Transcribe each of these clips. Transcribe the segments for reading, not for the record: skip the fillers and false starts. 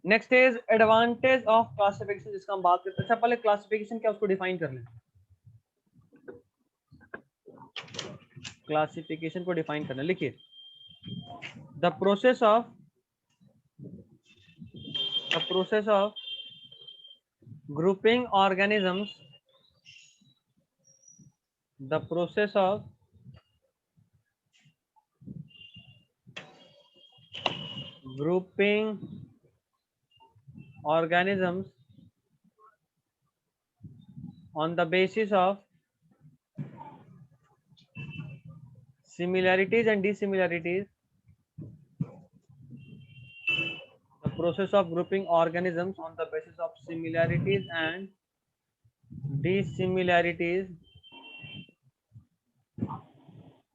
Next is advantage of classification, जिसका हम बात करते हैं। अच्छा पहले क्लासिफिकेशन क्या उसको डिफाइन कर लें। क्लासिफिकेशन को डिफाइन करना, लिखिए the process of grouping organisms, the process of grouping organisms on the basis of similarities and dissimilarities, the process of grouping organisms on the basis of similarities and dissimilarities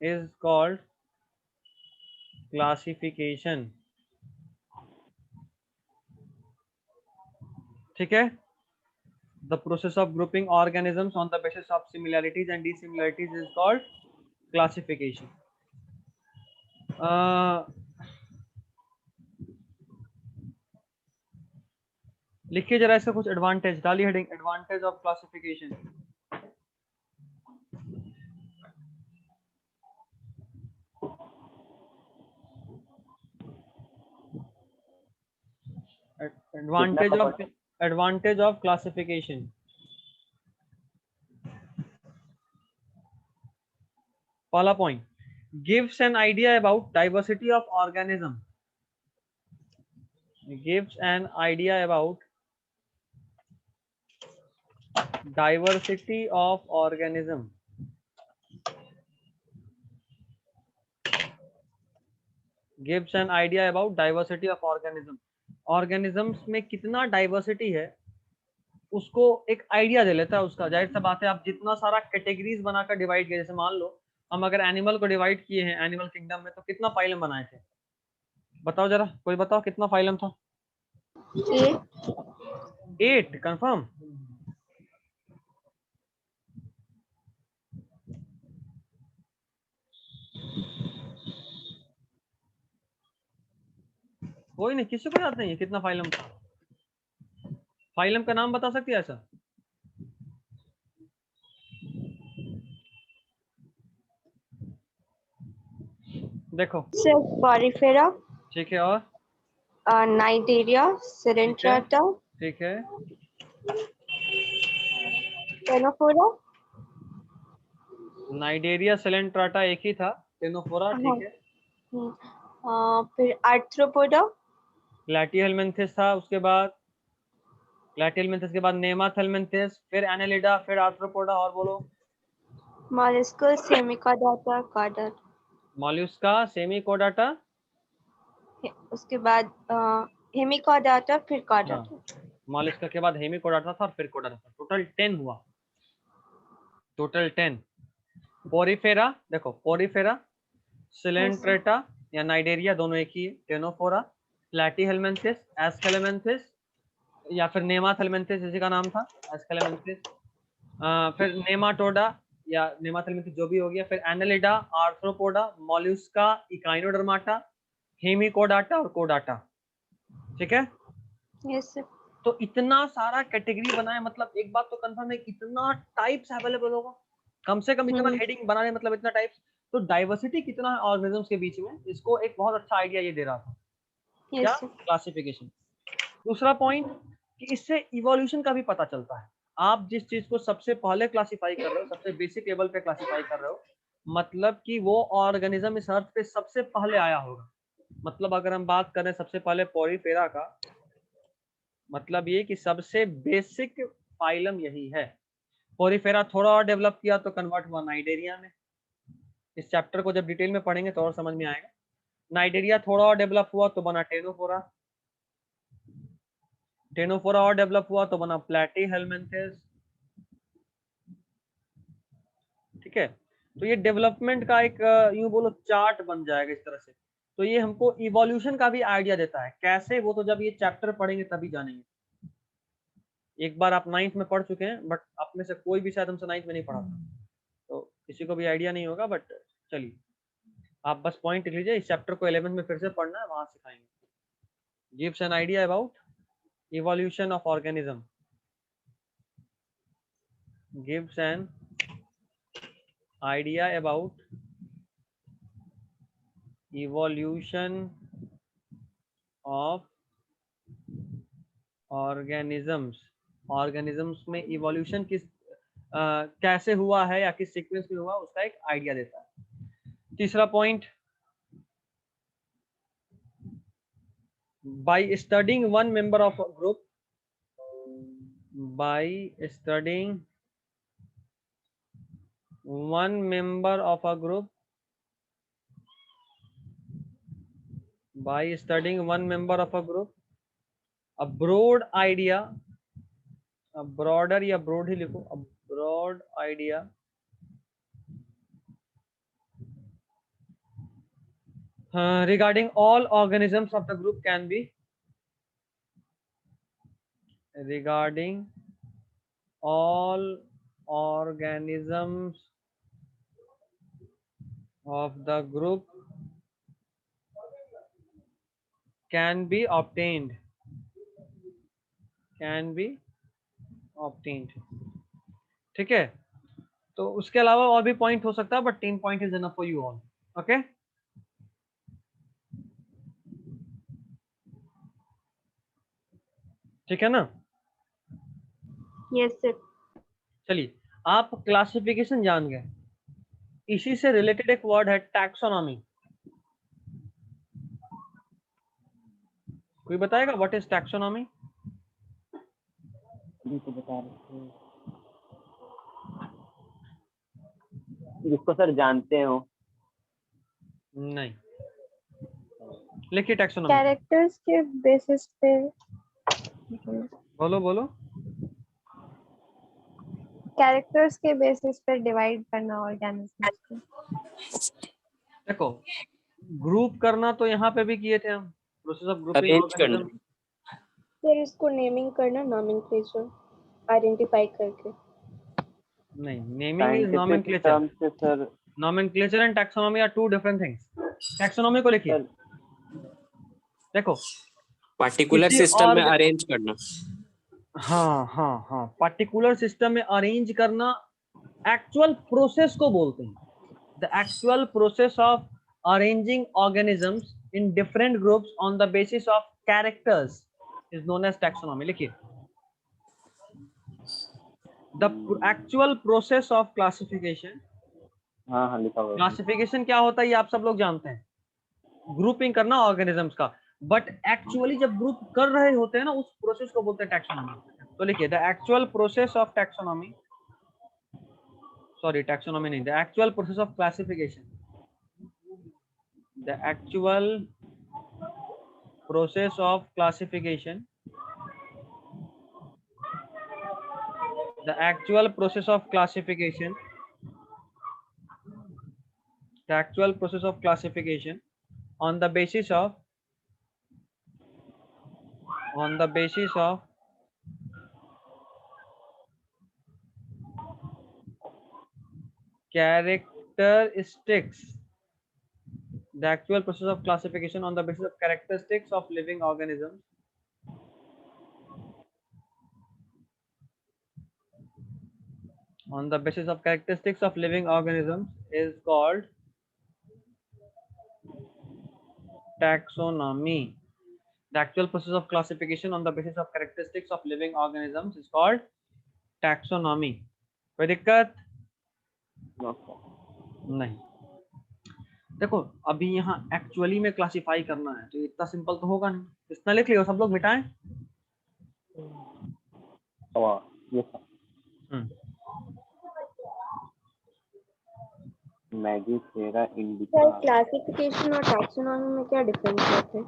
is called classification। ठीक है, the process of grouping organisms on the basis of similarities and dissimilarities is called classification। लिखिए जरा इसका कुछ advantage, डालिए heading advantage of classification. Advantage of classification. पहला point, gives an idea about diversity of organism, gives an idea about diversity of organism. Gives an idea about diversity of organism, organisms में कितना diversity है उसको एक idea दे लेता है उसका। जाहिर सा बात है, आप जितना सारा कैटेगरीज बनाकर डिवाइड किए, जैसे मान लो हम अगर एनिमल को डिवाइड किए हैं एनिमल किंगडम में, तो कितना फाइलम बनाए थे, बताओ जरा, कोई बताओ कितना फाइलम था? 8 कंफर्म। कोई नहीं, किसी को याद नहीं है कितना फाइलम था? फाइलम का नाम बता सकती है ऐसा? देखो पॉरीफेरा, ठीक है, और नाइडेरिया, सिरेंट्राटा, ठीक है, टेनोफोरा, नाइडेरिया सिलेंट्राटा एक ही था, टेनोफोरा ठीक है, फिर आर्थ्रोपोडा, प्लैटीहेलमिन्थेस था, उसके बाद प्लैटीहेलमिन्थेस के बाद नेमाथेलमिन्थेस, फिर एनालिडा, फिर आर्थ्रोपोडा, और बोलो। मॉलस्कस, सेमिकाडाटा, कार्डा, मॉल्यूस्का, सेमिकोडाटा, उसके बाद हेमिकोडाटा, फिर कार्डाटा। मॉल्यूस्का के बाद हेमिकोडाटा था और फिर कोडाटा था। टोटल 10 हुआ, टोटल 10। पोरीफेरा, देखो पोरीफेरा, सिलेंट्रेटा या नाइडेरिया दोनों एक ही है, टेनोफोरा, प्लैटीहेलमिन्थेस, एस्केलेमेंथिस या फिर नेमाथेलमिन्थेस, इसी का नाम था एस्केलेमेंथिस, फिर नेमाटोडा या नेमाथेलमिन्थेस जो भी हो गया, फिर एनालिडा, आर्थ्रोपोडा, मॉल्यूस्का, इकाइनोडर्माटा, हेमिकोडाटा और कोडाटा। ठीक है, यस सर। तो इतना सारा कैटेगरी बनाए, मतलब एक बात तो कंफर्म है, इतना टाइप्स अवेलेबल होगा, कम से कम इतना हेडिंग बनाने, मतलब इतना टाइप्स, तो डाइवर्सिटी कितना है ऑर्गेनिजम्स के बीच में, इसको एक बहुत अच्छा आइडिया ये दे रहा था। क्या? क्लासिफिकेशन। दूसरा पॉइंट कि इससे इवोल्यूशन का भी पता चलता है। आप जिस चीज को सबसे पहले क्लासिफाई कर रहे हो, सबसे बेसिक लेवल पे क्लासिफाई कर रहे हो, मतलब कि वो ऑर्गेनिज्म इस अर्थ पे सबसे पहले आया होगा। मतलब अगर हम बात करें सबसे पहले पोरीफेरा का, मतलब ये कि सबसे बेसिक फाइलम यही है। पोरीफेरा थोड़ा और डेवलप किया तो कन्वर्ट हुआ नाइडेरिया में। इस चैप्टर को जब डिटेल में पढ़ेंगे तो और समझ में आएगा। नाइडेरिया थोड़ा और डेवलप हुआ तो बना टेनोफोरा, टेनोफोरा और डेवलप हुआ तो बना प्लैटीहेलमिन्थेस। ठीक है, तो ये डेवलपमेंट का एक यूं बोलो चार्ट बन जाएगा इस तरह से। तो ये हमको इवोल्यूशन का भी आइडिया देता है, कैसे, वो तो जब ये चैप्टर पढ़ेंगे तभी जानेंगे। एक बार आप 9th में पढ़ चुके हैं, बट आप में से कोई भी शायद हमसे 9th में नहीं पढ़ा था, तो किसी को भी आइडिया नहीं होगा, बट चलिए आप बस पॉइंट लिख लीजिए। इस चैप्टर को 11th में फिर से पढ़ना है, वहां सिखाएंगे। gives an idea about evolution of organism, gives an idea about evolution of organisms. organisms में evolution किस कैसे हुआ है या किस सीक्वेंस में हुआ, उसका एक आइडिया देता है। तीसरा point, by studying one member of a group, by studying one member of a group, by studying one member of a group, a broad idea, a broader या broad ही लिखो, a broad idea regarding all organisms of the group can be, regarding all organisms of the group can be obtained, can be obtained। ठीक है, तो उसके अलावा और भी point हो सकता है, but 10 point is enough for you all. Okay, ठीक है ना? Yes sir. चलिए, आप क्लासिफिकेशन जान गए, इसी से रिलेटेड एक वर्ड है टैक्सोनॉमी। कोई बताएगा व्हाट इज टैक्सोनॉमी? तो बता रहे थे जिसको सर जानते हो। नहीं, लिखिए टैक्सोनॉमी। कैरेक्टर्स के बेसिस पे, बोलो बोलो। कैरेक्टर्स के बेसिस पे डिवाइड करना ऑर्गेनिज्म्स को। देखो, ग्रुप करना तो यहाँ पे भी किए थे हम, प्रोसेस ऑफ ग्रुपिंग अरेंज करना। ऑर्गेनिज्म। फिर इसको नेमिंग करना, नॉमेनक्लेचर आइडेंटिफाई करके। नहीं, नेमिंग इज नॉमेनक्लेचर। टर्म से sir, nomenclature and taxonomy are two different things. Taxonomy को लिखिए। देखो, पार्टिकुलर किसी सिस्टम में अरेंज करना। हाँ हाँ हाँ, पार्टिकुलर सिस्टम में अरेंज करना एक्चुअल प्रोसेस को बोलते हैं। The actual process of arranging organisms in different groups on the basis of characters is known as taxonomy. लिखिए, the actual process of classification. हाँ हाँ लिखा हुआ है। क्लासिफिकेशन क्या होता है ये आप सब लोग जानते हैं, ग्रुपिंग करना ऑर्गेनिजम्स का। बट एक्चुअली जब ग्रुप कर रहे होते हैं ना, उस प्रोसेस को बोलते हैं टैक्सोनॉमी। तो लिखिए, the actual process of taxonomy, sorry taxonomy नहीं, the actual process of classification, the actual process of classification, the actual process of classification, the actual process of classification on the basis of characteristics, the actual process of classification on the basis of characteristics of living organisms, on the basis of characteristics of living organisms is called taxonomy. The actual process of classification on the basis of characteristics of living organisms is called taxonomy. कोई दिक्कत नहीं? देखो, अभी यहाँ actually में classify करना है, तो इतना सिंपल तो होगा नहीं। इतना लिख लियो, सब लोग मिटाएं। मैगी सेरा इंडिका। क्लासिफिकेशन और टैक्सोनॉमी में क्या डिफरेंस है?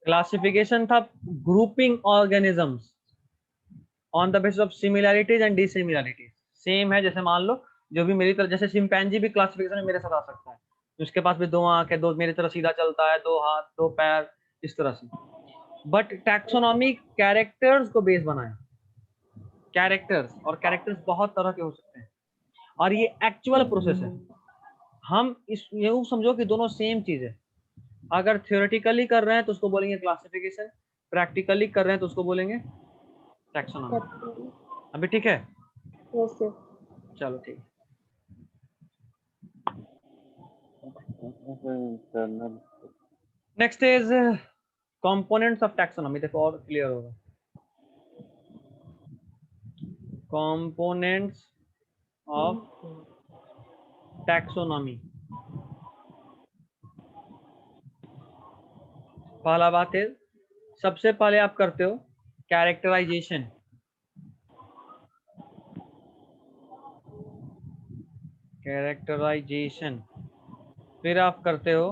क्लासिफिकेशन था grouping organisms on the basis of similarities and dissimilarities. Same है, जैसे मान लो जो भी मेरी तरह, जैसे चिंपैंजी भी क्लासिफिकेशन में मेरे साथ आ सकता है, उसके पास भी 2 आंख है, 2 मेरी तरह सीधा चलता है, 2 हाथ 2 पैर, इस तरह से। बट टैक्सोनॉमी कैरेक्टर्स को बेस बनाए, कैरेक्टर्स, और कैरेक्टर्स बहुत तरह के हो सकते हैं, और ये एक्चुअल प्रोसेस है। हम इस ये समझो कि दोनों सेम चीज है। अगर थियोरेटिकली कर रहे हैं तो उसको बोलेंगे क्लासिफिकेशन, प्रैक्टिकली कर रहे हैं तो उसको बोलेंगे टैक्सोनॉमी। अभी ठीक है? Yes sir. चलो ठीक। Next is components of taxonomy. देखो और क्लियर होगा। Components of taxonomy. पहला बात है, सबसे पहले आप करते हो कैरेक्टराइजेशन। कैरेक्टराइजेशन। फिर आप करते हो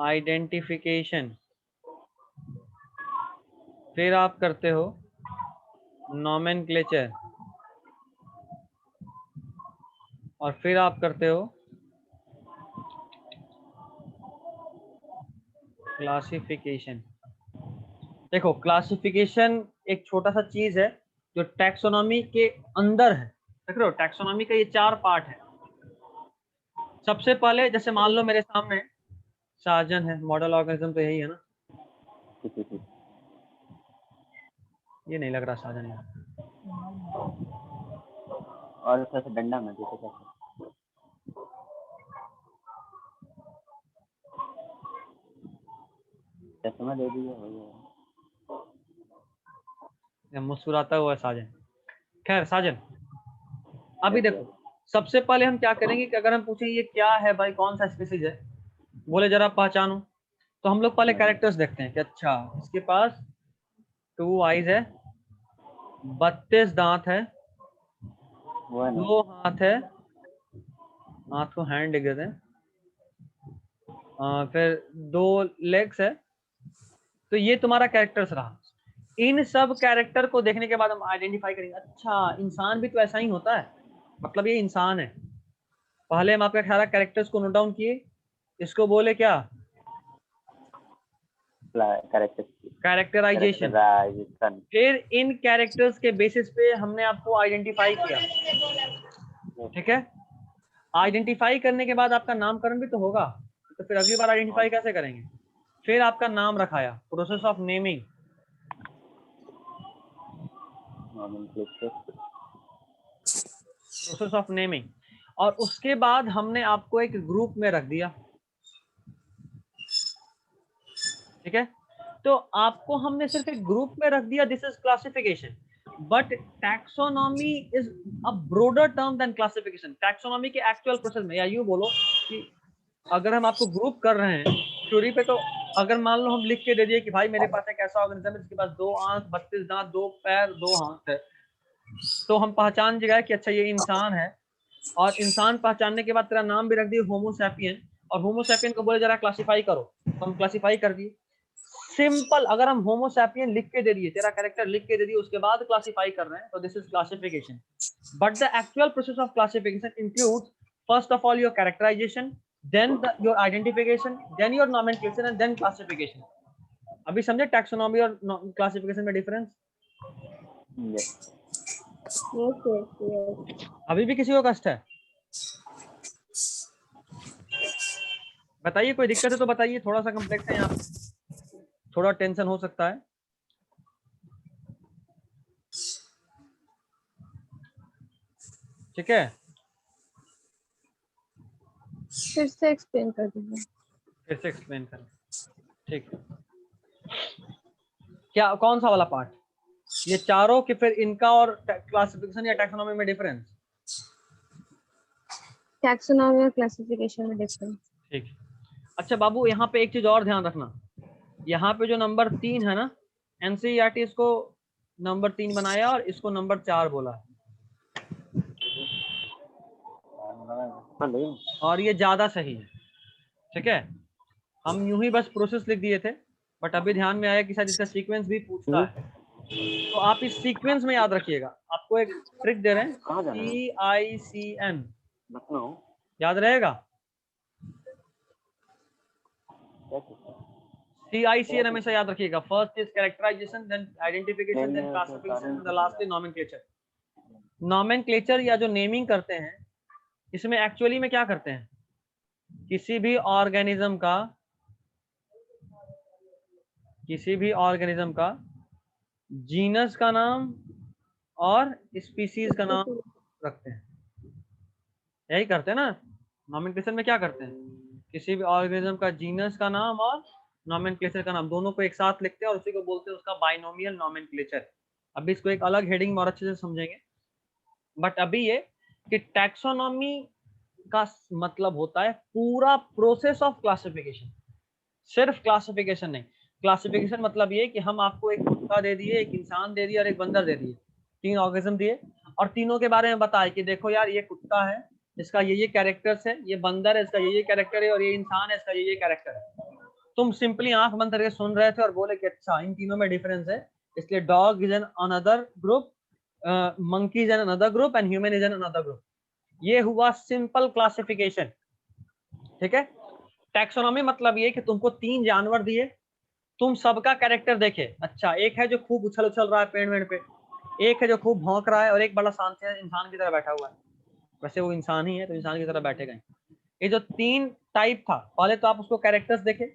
आइडेंटिफिकेशन। फिर आप करते हो नॉमेनक्लेचर। और फिर आप करते हो क्लासिफिकेशन। देखो क्लासिफिकेशन एक छोटा सा चीज है जो टैक्सोनॉमी के अंदर है। देख रहे हो, टैक्सोनॉमी का ये 4 पार्ट है। सबसे पहले जैसे मान लो मेरे सामने साजन है, मॉडल ऑर्गेनिज्म तो यही है ना। ये नहीं लग रहा साजन है। और ऐसे डंडा में देखो चश्मा दे दीजिए हो गया। मुस्कुराता हुआ साजन। खैर साजन, अभी देखो सबसे पहले हम क्या करेंगे कि अगर हम पूछें ये क्या है भाई, कौन सा स्पीसीज है, बोले जरा पहचानो, तो हम लोग पहले कैरेक्टर्स देखते हैं कि अच्छा इसके पास 2 आईज है, 32 दांत है, 2 हाथ है, हाथ को हैंड लिख देते हैं, फिर 2 लेग्स है। तो ये तुम्हारा कैरेक्टर्स रहा। इन सब कैरेक्टर को देखने के बाद हम आइडेंटिफाई करेंगे, अच्छा इंसान भी तो ऐसा ही होता है, मतलब ये इंसान है। पहले हम आपके 18 कैरेक्टर्स को नोट डाउन किए, इसको बोले क्या, कैरेक्टराइजेशन। फिर इन कैरेक्टर्स के बेसिस पे हमने आपको आइडेंटिफाई किया, ठीक है। आइडेंटिफाई करने के बाद आपका नामकरण भी तो होगा, तो फिर अगली बार आइडेंटिफाई कैसे करेंगे। फिर आपका नाम रखाया, process of naming. Process of naming. और उसके बाद हमने आपको एक ग्रुप में रख दिया, ठीक है। तो आपको हमने सिर्फ एक ग्रुप में रख दिया, this is classification. But taxonomy is a broader term than classification. Taxonomy के एक्चुअल प्रोसेस में, या यूं बोलो कि अगर हम आपको ग्रुप कर रहे हैं थ्योरी पे, तो अगर मान लो हम लिख के दे दिए कि भाई मेरे पास एक ऐसा ऑर्गेनिज्म है जिसके पास 2 आंख, 32 दांत, 2 पैर, 2 हाथ है, तो हम पहचान जाएगा कि अच्छा ये इंसान है। और इंसान पहचानने के बाद तेरा नाम भी रख दिए होमो सैपियन, और होमो सैपियन को बोले जरा क्लासिफाई करो, तो हम क्लासिफाई कर दिए। सिंपल, अगर हम होमो सैपियन लिख के दे दिए, तेरा कैरेक्टर लिख के दे दिए, उसके बाद क्लासिफाई कर रहे हैं, तो this is classification. But the actual process of classification includes first of all your characterization, then your identification, then your nomenclature and then classification। अभी समझे टैक्सोनॉमी और क्लासिफिकेशन में डिफरेंस? अभी भी किसी को कष्ट है? बताइए, कोई दिक्कत है तो बताइए। थोड़ा सा कम्प्लेक्स है यहाँ पे, थोड़ा टेंशन हो सकता है। ठीक है, फिर से एक्सप्लेन कर दीजिए। फिर से एक्सप्लेन करें, ठीक है। क्या, कौन सा वाला पार्ट, ये चारों कि फिर इनका और क्लासिफिकेशन या टैक्सोनॉमी में डिफरेंस? टैक्सोनॉमी और क्लासिफिकेशन में डिफरेंस। ठीक है। अच्छा बाबू, यहाँ पे एक चीज और ध्यान रखना, यहाँ पे जो नंबर 3 है ना, एनसीईआरटी इसको नंबर 3 बनाया और इसको नंबर 4 बोला, और ये ज्यादा सही है, ठीक है। हम यूं ही बस प्रोसेस लिख दिए थे, बट अभी ध्यान में आया कि शायद इसका सीक्वेंस भी पूछता है, तो आप इस सीक्वेंस में याद रखिएगा। आपको एक ट्रिक दे रहे हैं, CICN, याद रहेगा। CICN हमेशा याद रखिएगा। First is characterization, then identification, then classification, the last is nomenclature. Nomenclature या जो नेमिंग करते हैं, इसमें एक्चुअली में क्या करते हैं, किसी भी ऑर्गेनिज्म का जीनस का नाम और स्पीसीज का नाम रखते हैं। यही करते हैं ना, नॉमेनक्लेचर में क्या करते हैं, किसी भी ऑर्गेनिज्म का जीनस का नाम और नॉमेनक्लेचर का नाम दोनों को एक साथ लिखते हैं और उसी को बोलते हैं उसका बाइनोमियल नॉमेनक्लेचर। अभी इसको एक अलग हेडिंग में और अच्छे से समझेंगे, बट अभी ये कि टैक्सोनॉमी का मतलब होता है पूरा प्रोसेस ऑफ क्लासिफिकेशन, सिर्फ क्लासिफिकेशन नहीं। क्लासिफिकेशन मतलब ये कि हम आपको एक कुत्ता दे दिए, एक इंसान दे दिए और एक बंदर दे दिए, 3 ऑर्गेनिज्म दिए और तीनों के बारे में बताए कि देखो यार ये कुत्ता है, इसका ये कैरेक्टर्स है, ये बंदर है, इसका ये कैरेक्टर है, और ये इंसान है, इसका ये कैरेक्टर है। तुम सिंपली आंख बंद करके सुन रहे थे और बोले कि अच्छा इन तीनों में डिफरेंस है, इसलिए dog is an another group, monkey is an another group and human is an another group. ये हुआ सिंपल क्लासिफिकेशन, ठीक है। टैक्सोनॉमी मतलब ये कि तुमको 3 जानवर दिए, तुम सबका कैरेक्टर देखे, अच्छा एक है जो खूब उछल उछल रहा है पेड़ वेड़ पे, एक है जो खूब भौंक रहा है और एक बड़ा शांत है इंसान की तरह बैठा हुआ है, वैसे वो इंसान ही है तो इंसान की तरह बैठेगा। ये जो 3 टाइप था, पहले तो आप उसको कैरेक्टर्स देखे,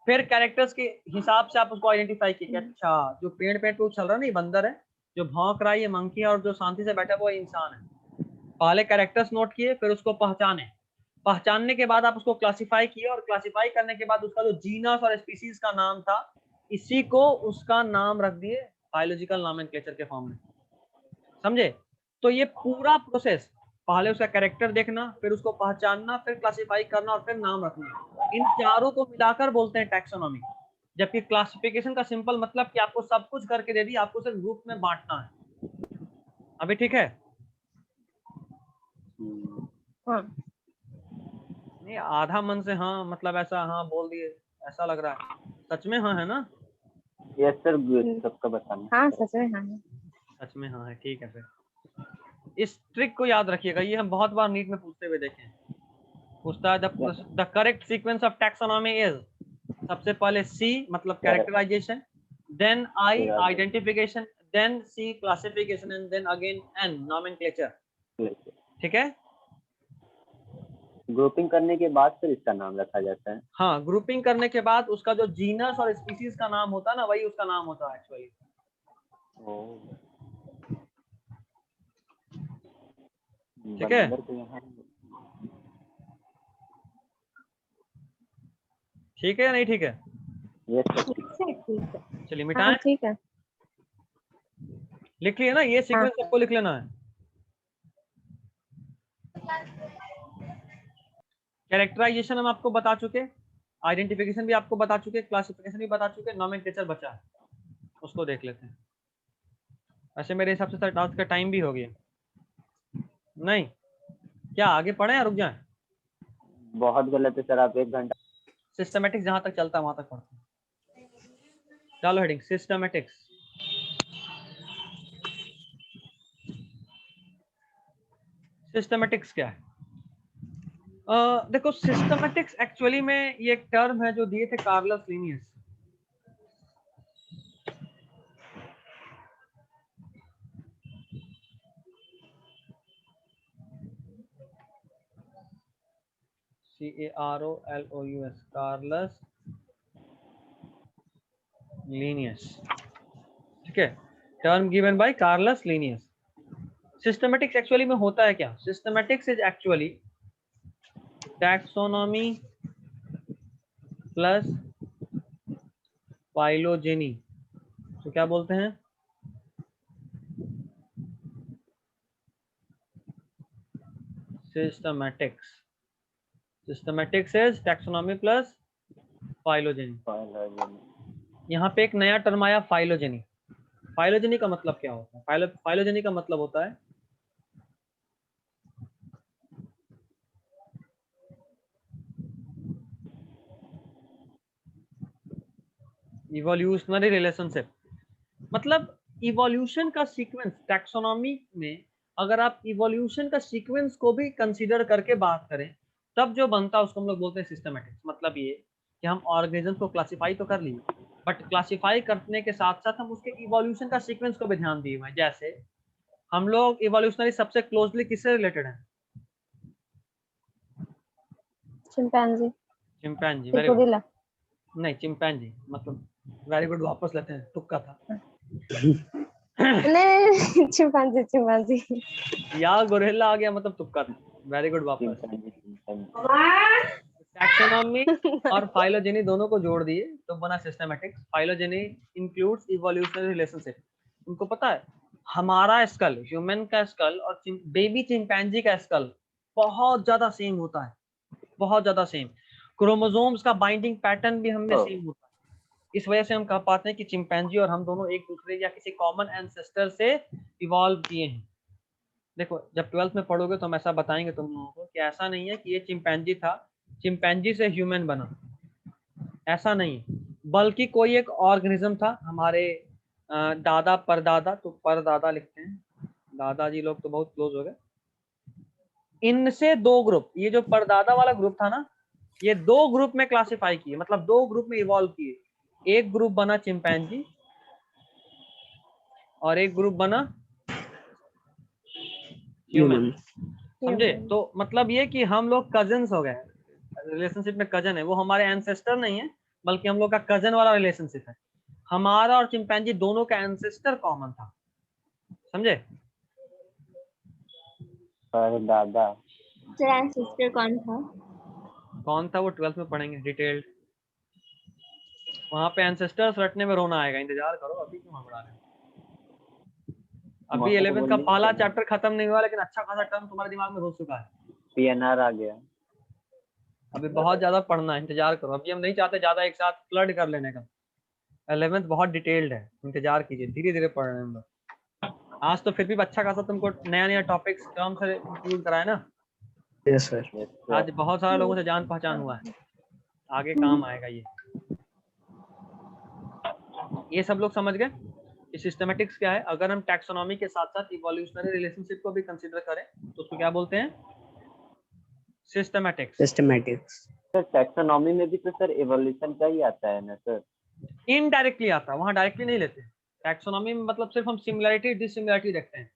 फिर कैरेक्टर्स के हिसाब से आप उसको आइडेंटिफाई किए कि अच्छा जो पेड़ पे चल रहा है नहीं बंदर है, जो भौंक रहा है ये मंकी है, और जो शांति से बैठा हुआ इंसान है। पहले कैरेक्टर्स नोट किए, फिर उसको पहचानने के बाद आप उसको क्लासिफाई किए, और क्लासिफाई करने के बाद उसका जो जीनस और स्पीसीज का नाम था, इसी को उसका नाम रख दिए बायोलॉजिकल नॉमेनक्लेचर के फॉर्म में। समझे? तो ये पूरा प्रोसेस, पहले उसका कैरेक्टर देखना, फिर उसको पहचानना, फिर क्लासिफाई करना और फिर नाम रखना, इन चारों को मिलाकर बोलते हैं टैक्सोनॉमी। जबकि क्लासिफिकेशन का सिंपल मतलब कि आपको सब कुछ करके दे दिया, आपको सिर्फ ग्रुप में बांटना है। अभी ठीक है? हाँ नहीं आधा मन से हाँ मतलब ऐसा हाँ बोल दिए ऐसा लग रहा है, सच में हाँ है ना? यस सर, सबका बताना। हाँ सच में हाँ। सच में हाँ है, ठीक है। फिर इस ट्रिक को याद रखिएगा, ये हम बहुत बार नीट में पूछते हुए देखे हैं। पूछता है the correct sequence of taxonomy is, सबसे पहले सी मतलब characterization, then I identification, then C classification and then again N nomenclature. ठीक है? ग्रुपिंग करने के बाद फिर इसका नाम रखा जाता है। हाँ, ग्रुपिंग करने के बाद उसका जो जीनस और स्पीसीज का नाम होता है ना, वही उसका नाम होता है एक्चुअली। ठीक है? ठीक है या नहीं ठीक है? ठीक है चलिए हाँ मिटाएं, ठीक है। लिख लिया ना, ये सीक्वेंस सबको लिख लेना है। कैरेक्टराइजेशन हम आपको बता चुके, आइडेंटिफिकेशन भी आपको बता चुके, क्लासिफिकेशन भी बता चुके, नॉमेनक्लेचर बचा है, उसको देख लेते हैं। ऐसे मेरे हिसाब से सर टास्क का टाइम भी हो गया नहीं? क्या आगे पढ़े या रुक जाए? बहुत गलत है सर, आप 1 घंटा। सिस्टमेटिक्स जहां तक चलता है वहां तक पढ़ते हैं। चलो हेडिंग सिस्टमेटिक्स। सिस्टमेटिक्स क्या है? देखो सिस्टमेटिक्स एक्चुअली में ये एक टर्म है जो दिए थे Carolus Linnaeus. CAROLOUS, Carolus Linnaeus. ठीक है, term given by Carolus Linnaeus. Systematics actually में होता है क्या? Systematics is actually taxonomy plus phylogeny. तो क्या बोलते हैं? Systematics. Systematics is taxonomy plus phylogeny. यहाँ पे एक नया टर्म आया फाइलोजेनी। फाइलोजेनी का मतलब क्या होता है? फाइलोजेनी का मतलब होता है इवोल्यूशनरी रिलेशनशिप। मतलब इवोल्यूशन का सीक्वेंस टैक्सोनॉमी में, अगर आप इवोल्यूशन का सीक्वेंस को भी कंसीडर करके बात करें तब जो बनता है उसको हम लोग बोलते हैं सिस्टमेटिक्स। मतलब ये कि हम ऑर्गेनिज्म को क्लासिफाई तो कर लिए, बट क्लासिफाई करने के साथ साथ हम उसके इवोल्यूशन का सीक्वेंस को भी ध्यान दिए हुए हैं। जैसे हम लोग इवोल्यूशनरी सबसे क्लोजली किससे रिलेटेड हैं? Chimpanzee, chimpanzee, very good. Gorilla. नहीं, चिंपैंजी मतलब वेरी गुड, वापस लेते हैं, तुक्का था। नहीं चिंपैंजी चिंपैंजी। या गोरिल्ला आ गया मतलब तुक्का था, वेरी गुड, वापस। चिंपैंजी। टैक्सोनॉमी और फाइलोजेनी दोनों को जोड़ दिए तो बना systematics. Phylogeny includes evolutionary relationship. तुमको पता है हमारा स्कल, ह्यूमन का स्कल और बेबी चिंपैंजी का स्कल बहुत ज्यादा सेम होता है, बहुत ज्यादा सेम। क्रोमोसोम्स का बाइंडिंग पैटर्न भी हमें सेम होता है। इस वजह से हम कह पाते हैं कि चिंपैंजी और हम दोनों एक दूसरे या किसी कॉमन एंसेस्टर से इवॉल्व किए हैं। देखो जब 12th में पढ़ोगे तो हम ऐसा बताएंगे तुम लोगों को कि ऐसा नहीं है कि ये चिंपैंजी था, चिंपैंजी से ह्यूमन बना, ऐसा नहीं, बल्कि कोई एक ऑर्गेनिज्म था। हमारे दादा परदादा, तो परदादा लिखते हैं, दादाजी लोग तो बहुत क्लोज हो गए। इनसे दो ग्रुप, ये जो परदादा वाला ग्रुप था ना, ये दो ग्रुप में क्लासिफाई किए, मतलब दो ग्रुप में इवॉल्व किए। एक ग्रुप बना चिंपैंजी और एक ग्रुप बना ह्यूमन। समझे? तो मतलब ये कि हम लोग कजन्स हो गए, रिलेशनशिप में कजन है, वो हमारे एंसेस्टर नहीं है बल्कि हम लोग का कजन वाला रिलेशनशिप है। हमारा और चिंपैंजी दोनों का एंसेस्टर कॉमन था, समझे? दादा तेरा एंसेस्टर कौन था? कौन था वो 12th में पढ़ेंगे डिटेल्ड। वहां पे एंसेस्टर्स रटने में रोना आएगा, इंतजार करो, अभी क्यों हड़बड़ा रहे हो? अभी 11th का पहला चैप्टर खत्म नहीं हुआ लेकिन अच्छा खासा टर्म तुम्हारे दिमाग में घुस चुका है। पीएनआर आ गया। अभी बहुत ज्यादा पढ़ना है, इंतजार करो। अभी हम नहीं चाहते ज्यादा एक साथ फ्लड कर लेने का। 11th बहुत डिटेल्ड है, इंतजार कीजिए, धीरे धीरे पढ़ रहे हैं हम लोग। आज तो फिर भी अच्छा खासा तुमको नया नया टॉपिक्स टर्म से इंक्लूड कराया ना। Yes sir. आज बहुत सारे लोगों से जान पहचान हुआ है, आगे काम आएगा ये सब लोग समझ गए कि सिस्टमैटिक्स क्या है। अगर हम टैक्सोनॉमी के साथ साथ इवोल्यूशनरी रिलेशनशिप को भी कंसीडर करें तो उसको क्या बोलते हैं? सिस्टमैटिक्स। सिस्टमैटिक्स। सर टैक्सोनॉमी में भी तो सर इवोल्यूशन का ही आता है ना सर? इनडायरेक्टली आता है, वहां डायरेक्टली नहीं लेते। टैक्सोनॉमी में मतलब सिर्फ हम सिमिलरिटी डिसिमिलरिटी देखते हैं।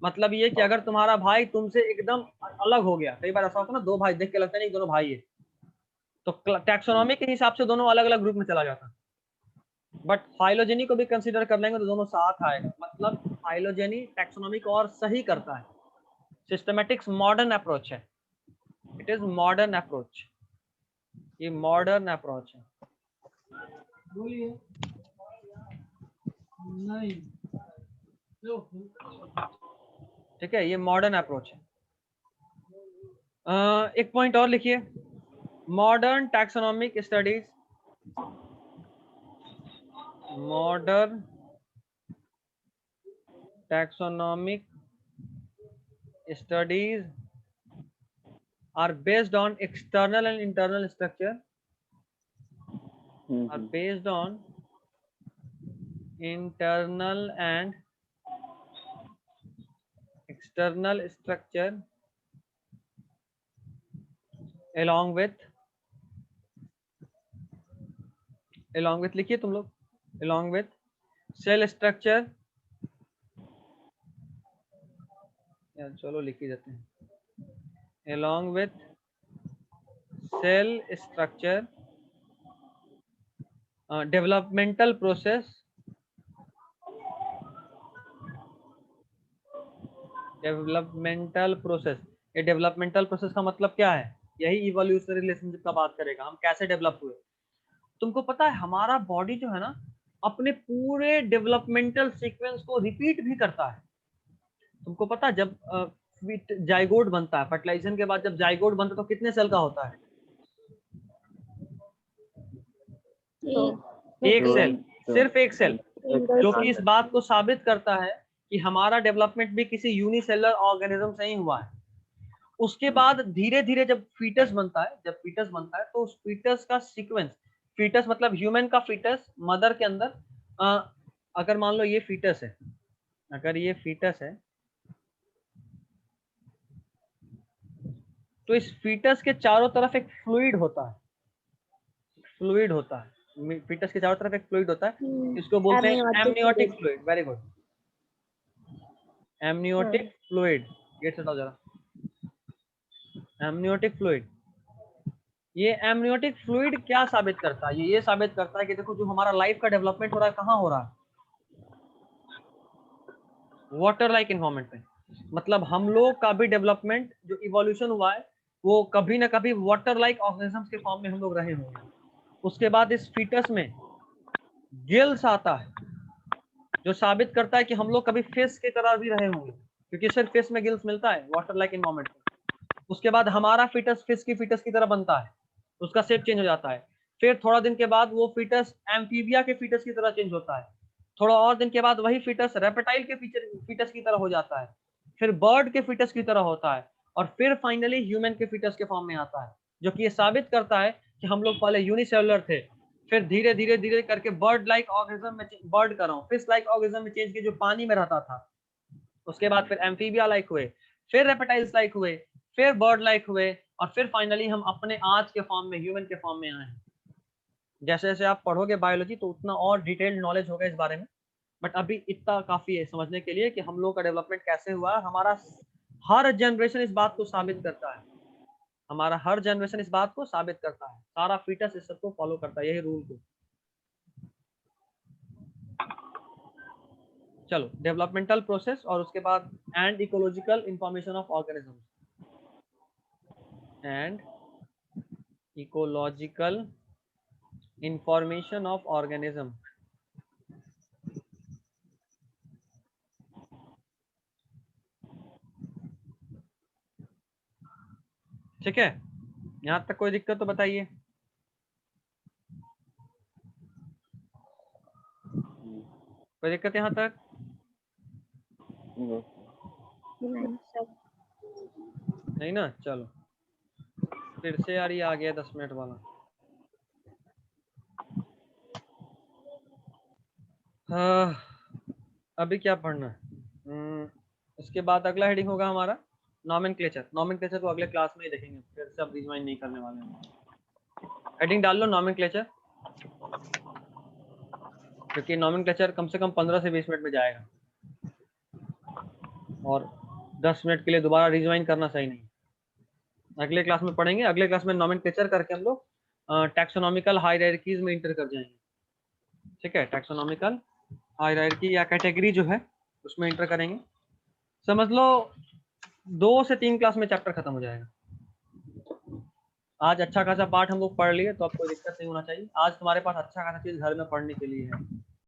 मतलब ये कि अगर तुम्हारा भाई तुमसे एकदम अलग हो गया, कई बार ऐसा होता है ना, दो भाई देख के लगता नहीं दोनों भाई है, तो टैक्सोनॉमी के हिसाब से दोनों अलग अलग ग्रुप में चला जाता है। बट फाइलोजेनी को भी कंसीडर कर लेंगे तो दोनों साथ आएगा। मतलब फाइलोजेनी टैक्सोनॉमी को और सही करता है। सिस्टमैटिक्स मॉडर्न अप्रोच है, इट इज मॉडर्न अप्रोच, ये मॉडर्न अप्रोच है। बोलिए नहीं, ठीक है, ये मॉडर्न अप्रोच है। एक पॉइंट और लिखिए, modern taxonomic studies, modern taxonomic studies are based on external and internal structure, are based on internal and external structure along with लिखिए तुम लोग, along with cell structure, यार चलो लिख ही देते हैं, along with cell structure, developmental process, developmental process. ये developmental process का मतलब क्या है? यही इवोल्यूशनरी रिलेशनशिप का बात करेगा, हम कैसे डेवलप हुए। तुमको पता है हमारा बॉडी जो है ना, अपने पूरे डेवलपमेंटल सीक्वेंस को रिपीट भी करता है। तुमको पता है जब जाइगोट बनता है, फर्टिलाइजेशन के बाद जब जाइगोट बनता है तो कितने सेल का होता है? एक सेल, सिर्फ एक सेल, जो कि इस बात को साबित करता है कि हमारा डेवलपमेंट भी किसी यूनिसेलुलर ऑर्गेनिज्म से ही हुआ है। उसके बाद धीरे धीरे जब फीटस बनता है, तो उस फीटस का सीक्वेंस, फीटस मतलब ह्यूमन का फीटस मदर के अंदर, अगर मान लो ये फीटस है, अगर ये फीटस है तो इस फीटस के चारों तरफ एक फ्लूइड होता है, फीटस के चारों तरफ एक फ्लूइड होता है, इसको बोलते हैं amniotic fluid. Very good, amniotic fluid. Gate से हटाओ जरा, एमनियोटिक फ्लूइड। ये एमनियोटिक फ्लूइड क्या साबित करता है? ये साबित करता है कि देखो जो हमारा लाइफ का डेवलपमेंट हो रहा है कहाँ हो रहा है? वाटर लाइक इन्वायरमेंट में। मतलब हम लोग का भी डेवलपमेंट जो इवोल्यूशन हुआ है वो कभी ना कभी वाटर लाइक ऑर्गेनिजम्स के फॉर्म में हम लोग रहे होंगे। उसके बाद इस फीटस में गिल्स आता है जो साबित करता है कि हम लोग कभी फिश की तरह भी रहे होंगे, क्योंकि सिर्फ फिश में गिल्स मिलता है वाटर लाइक इन्वायरमेंट में। उसके बाद हमारा फीटस फिश की फीटस की तरह बनता है, उसका शेप चेंज हो जाता है। फिर थोड़ा दिन के बाद वो फीटस एम्फीबिया के फीटस की तरह चेंज होता है। थोड़ा और दिन के बाद वही फीटस रेप्टाइल के फीटस की तरह हो जाता है, फिर बर्ड के फीटस की तरह होता है, और फिर फाइनली ह्यूमन के फीटस के फॉर्म में आता है, जो कि ये साबित करता है कि हम लोग पहले यूनिसेलुलर थे, फिर धीरे धीरे धीरे करके बर्ड लाइक ऑर्गेनिज्म में बर्ड कर रहा हूँ फिश लाइक ऑर्गेनिज्म में चेंज किए जो पानी में रहता था। उसके बाद फिर एम्फीबिया लाइक हुए, फिर रेप्टाइल्स लाइक हुए, फिर बर्ड लाइक हुए, और फिर फाइनली हम अपने आज के फॉर्म में ह्यूमन के फॉर्म में आए हैं। जैसे जैसे आप पढ़ोगे बायोलॉजी तो उतना और डिटेल्ड नॉलेज होगा इस बारे में, बट अभी इतना काफी है समझने के लिए कि हम लोग का डेवलपमेंट कैसे हुआ है। हमारा हर जनरेशन इस बात को साबित करता है, हमारा हर जनरेशन इस बात को साबित करता है, सारा फीटस इस सबको फॉलो करता है, यही रूल को। चलो डेवलपमेंटल प्रोसेस और उसके बाद and ecological information of organism and ecological information of organism. ठीक है, यहाँ तक कोई दिक्कत तो बताइए। कोई दिक्कत यहाँ तक? नहीं सर। नहीं ना, चलो फिर से यार ये आ गया 10 मिनट वाला। हाँ, अभी क्या पढ़ना है? इसके बाद अगला हेडिंग होगा हमारा नॉमेनक्लेचर। नॉमेनक्लेचर को अगले क्लास में ही देखेंगे, फिर से अब रिवाइंड नहीं करने वाले हैं। हेडिंग डाल लो नॉमेनक्लेचर, क्योंकि नॉमेनक्लेचर कम से कम 15 से 20 मिनट में जाएगा, और 10 मिनट के लिए दोबारा रिवाइंड करना सही नहीं। अगले क्लास में पढ़ेंगे, अगले क्लास में नॉमेनक्लेचर करके हम लोग टैक्सोनॉमिकल हायरार्कीज में इंटर कर जाएंगे। ठीक है, टैक्सोनॉमिकल हायरार्की या कैटेगरी जो है उसमें इंटर करेंगे। समझ लो 2 से 3 क्लास में चैप्टर खत्म हो जाएगा। आज अच्छा खासा पार्ट हम लोग पढ़ लिए, तो अब कोई दिक्कत नहीं होना चाहिए। आज तुम्हारे पास अच्छा खासा चीज घर में पढ़ने के लिए है।